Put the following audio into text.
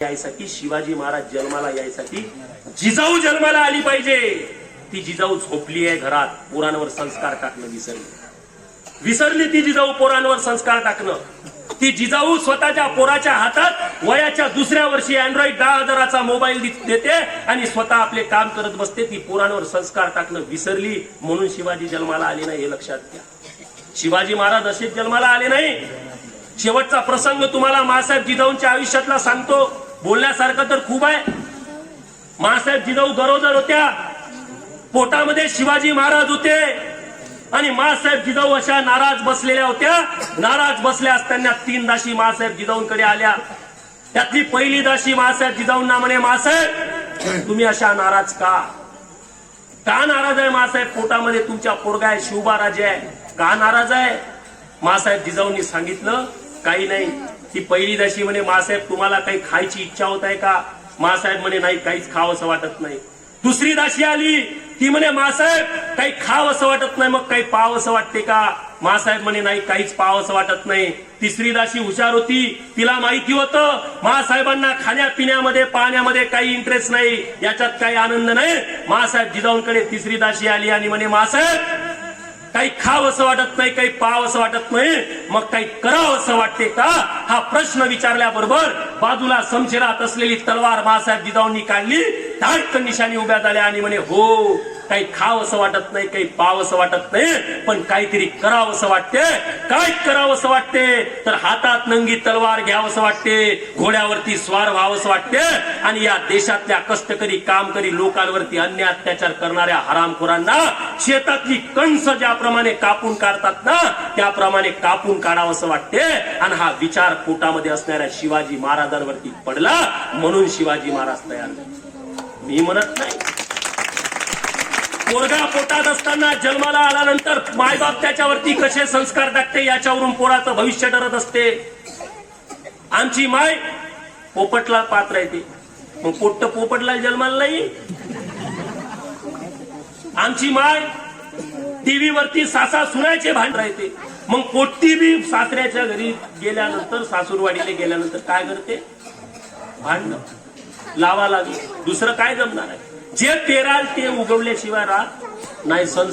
यायसाठी शिवाजी महाराज जन्माला यायसाठी जिजाऊ जन्माला आली पाहिजे। ती जिजाऊ झोपली आहे घरात, पोरांवर संस्कार टाकणं विसरली ती जिजाऊ पोरांवर संस्कार टाकणं। ती जिजाऊ स्वतःच्या पोराच्या हातात वयाच्या दुसऱ्या वर्षी अँड्रॉइड 10,000चा मोबाईल देते आणि स्वतः आपले काम करत बसते। ती पोरांवर संस्कार टाकणं विसरली, म्हणून शिवाजी जन्माला आले नाही हे लक्षात घ्या। शिवाजी महाराज असेच जन्माला आले नाही। शेवटचा प्रसंग तुम्हाला मासाहेब जिजाऊंच्या आयुष्यातला सांगतो, बोलण्यासारखं तर खूप आहे। मासाहेब जिजाऊ गरोदर होत्या, पोटामध्ये शिवाजी महाराज होते आणि मासाहेब जिजाऊ अशा नाराज बसलेल्या होत्या। नाराज बसल्या असताना 3 दासी मासाहेब जिजाऊंकडे आल्या। त्यातली पहिली दासी मासाहेब जिजाऊंना म्हणे, मासाहेब तुम्ही अशा नाराज का नाराज आहे मासाहेब? पोटामध्ये तुमच्या पोरगा आहे, शिवबाराजे आहे, का नाराज आहे? मासाहेब जिजाऊंनी सांगितलं, काही नाही। ती पहिली दासी म्हणे, मासाहेब तुम्हाला काही खायची इच्छा होत आहे का? मासाहेब म्हणे, नाही, काहीच खावंसं वाटत नाही। दुसरी दासी आली, ती म्हणे, मासाहेब काही खावंसं वाटत नाही, मग काही पावसं वाटते का? मासाहेब म्हणे, नाही, काहीच पावसं वाटत नाही। तिसरी दासी हुशार होती, तिला माहिती होतं मासाहेबांना खाण्यापिण्यामध्ये पाण्यामध्ये काही इंटरेस्ट नाही, याच्यात काही आनंद नाही। मासाहेब जिजाऊंकडे तिसरी दासी आली आणि म्हणे, मासाहेब काही खावंसं वाटत नाही, काही पावसं वाटत नाही, मग काही करावंसं वाटते का? हा प्रश्न विचारल्याबरोबर बाजूला समशिरात असलेली तलवार मासाहेब जिजाऊंनी काढली, धाडकन निशाणी उभ्या झाल्या आणि म्हणे, हो, काही खावंसं वाटत नाही, काही पावसं वाटत नाही, पण काहीतरी करावंसं वाटते। काय करावंसं वाटते? तर हातात नंगी तलवार घ्यावंसं वाटते, घोड्यावरती स्वार व्हावंसं वाटते आणि या देशातल्या कष्टकरी कामकरी लोकांवरती अन्याय अत्याचार करणाऱ्या हरामखोरांना शेतातली कणस ज्याप्रमाणे कापून काढतात ना, त्याप्रमाणे कापून काढावंसं वाटते। आणि हा विचार पोटामध्ये असणाऱ्या शिवाजी महाराजांवरती पडला, म्हणून शिवाजी महाराज तयार झाले। मी म्हणत नाही, पोरगा पोटात असताना जन्माला आल्यानंतर मायबाप त्याच्यावरती कसे संस्कार टाकते याच्यावरून पोराचं भविष्य ठरत असते। आमची माय पोपटला पात्र आहे, मग पोट्ट पोपटला जन्माला नाही। आमची माय टीव्ही वरती सासा सुनायचे भांड राहते, मग पोट्टी बी सासऱ्याच्या घरी गेल्यानंतर, सासूरवाडीला गेल्यानंतर काय करते? भांडण लावा लागली, दुसरं काय जमणार आहे? जे पेराल ते उगवल्याशिवाय राहत नाही। संसार